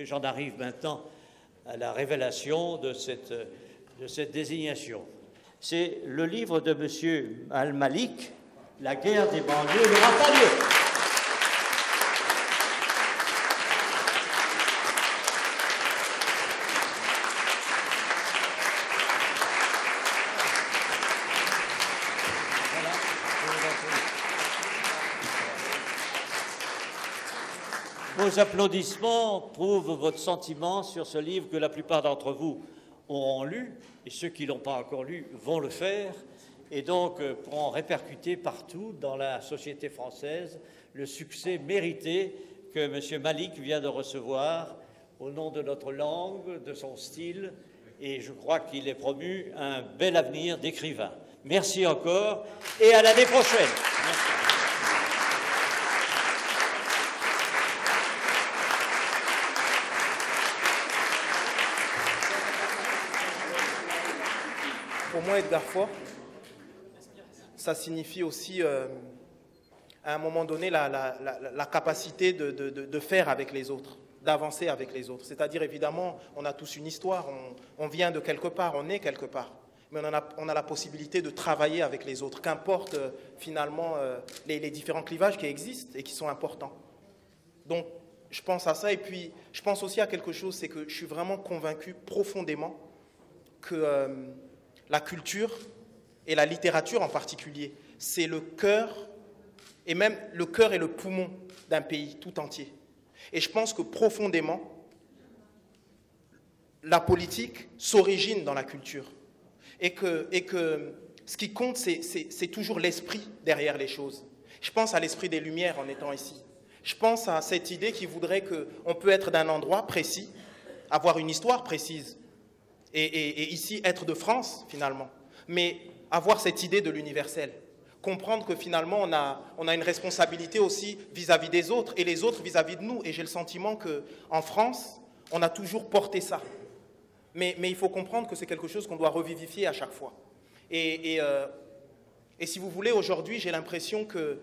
Et j'en arrive maintenant à la révélation de cette désignation. C'est le livre de M. Al-Malik, La guerre des banlieues n'aura pas lieu. Vos applaudissements prouvent votre sentiment sur ce livre que la plupart d'entre vous auront lu, et ceux qui ne l'ont pas encore lu vont le faire, et donc pourront répercuter partout dans la société française le succès mérité que M. Malik vient de recevoir au nom de notre langue, de son style, et je crois qu'il est promu un bel avenir d'écrivain. Merci encore, et à l'année prochaine. Merci. Pour moi, Edgar Faure, ça signifie aussi, à un moment donné, la capacité de faire avec les autres, d'avancer avec les autres. C'est-à-dire, évidemment, on a tous une histoire, on vient de quelque part, on est quelque part, mais on a la possibilité de travailler avec les autres, qu'importe finalement les différents clivages qui existent et qui sont importants. Donc, je pense à ça, et puis je pense aussi à quelque chose, c'est que je suis vraiment convaincu profondément que la culture, et la littérature en particulier, c'est le cœur, et même le cœur et le poumon d'un pays tout entier. Et je pense que profondément, la politique s'origine dans la culture. Et que ce qui compte, c'est toujours l'esprit derrière les choses. Je pense à l'esprit des Lumières en étant ici. Je pense à cette idée qui voudrait qu'on peut être d'un endroit précis, avoir une histoire précise, et ici être de France finalement, mais avoir cette idée de l'universel, comprendre que finalement on a une responsabilité aussi vis-à-vis des autres et les autres vis-à-vis de nous, et j'ai le sentiment qu'en France on a toujours porté ça, mais il faut comprendre que c'est quelque chose qu'on doit revivifier à chaque fois, et si vous voulez, aujourd'hui j'ai l'impression que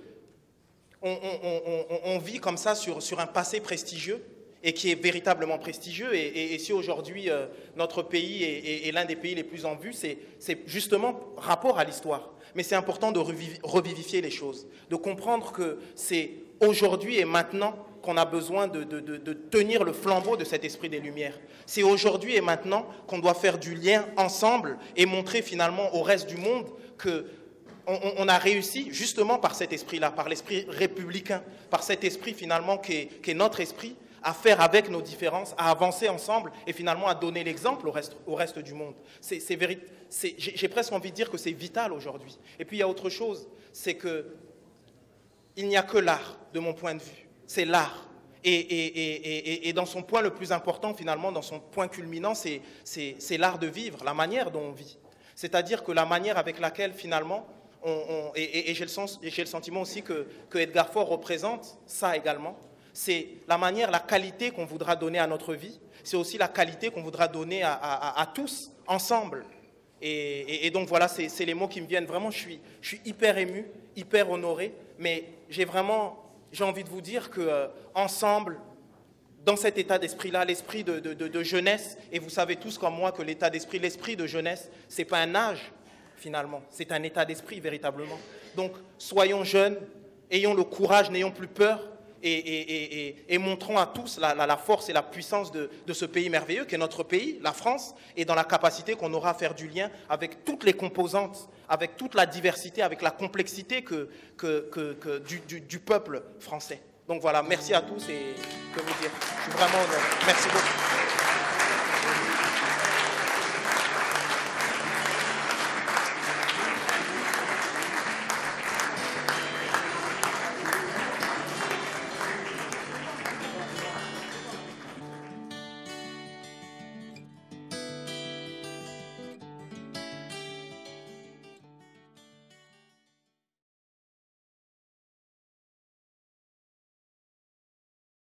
on vit comme ça sur un passé prestigieux, et qui est véritablement prestigieux, et si aujourd'hui notre pays est l'un des pays les plus en vue, c'est justement rapport à l'histoire. Mais c'est important de revivifier les choses, de comprendre que c'est aujourd'hui et maintenant qu'on a besoin de tenir le flambeau de cet esprit des Lumières. C'est aujourd'hui et maintenant qu'on doit faire du lien ensemble et montrer finalement au reste du monde qu'on a réussi justement par cet esprit-là, par l'esprit républicain, par cet esprit finalement qui est notre esprit, à faire avec nos différences, à avancer ensemble et finalement à donner l'exemple au reste du monde. J'ai presque envie de dire que c'est vital aujourd'hui. Et puis il y a autre chose, c'est qu'il n'y a que l'art, de mon point de vue. C'est l'art. Et dans son point le plus important, finalement, dans son point culminant, c'est l'art de vivre, la manière dont on vit. C'est-à-dire que la manière avec laquelle, finalement, j'ai le sentiment aussi que Edgar Faure représente ça également, c'est la manière, la qualité qu'on voudra donner à notre vie, c'est aussi la qualité qu'on voudra donner à tous, ensemble. Et donc voilà, c'est les mots qui me viennent. Vraiment, je suis hyper ému, hyper honoré, mais j'ai envie de vous dire qu'ensemble, dans cet état d'esprit-là, l'esprit de jeunesse, et vous savez tous comme moi que l'état d'esprit, l'esprit de jeunesse, ce n'est pas un âge, finalement, c'est un état d'esprit, véritablement. Donc, soyons jeunes, ayons le courage, n'ayons plus peur, et montrons à tous la force et la puissance de ce pays merveilleux qu'est notre pays, la France, et dans la capacité qu'on aura à faire du lien avec toutes les composantes, avec toute la diversité, avec la complexité du peuple français. Donc voilà, merci à tous, et que vous dire, je suis vraiment honoré. Merci beaucoup.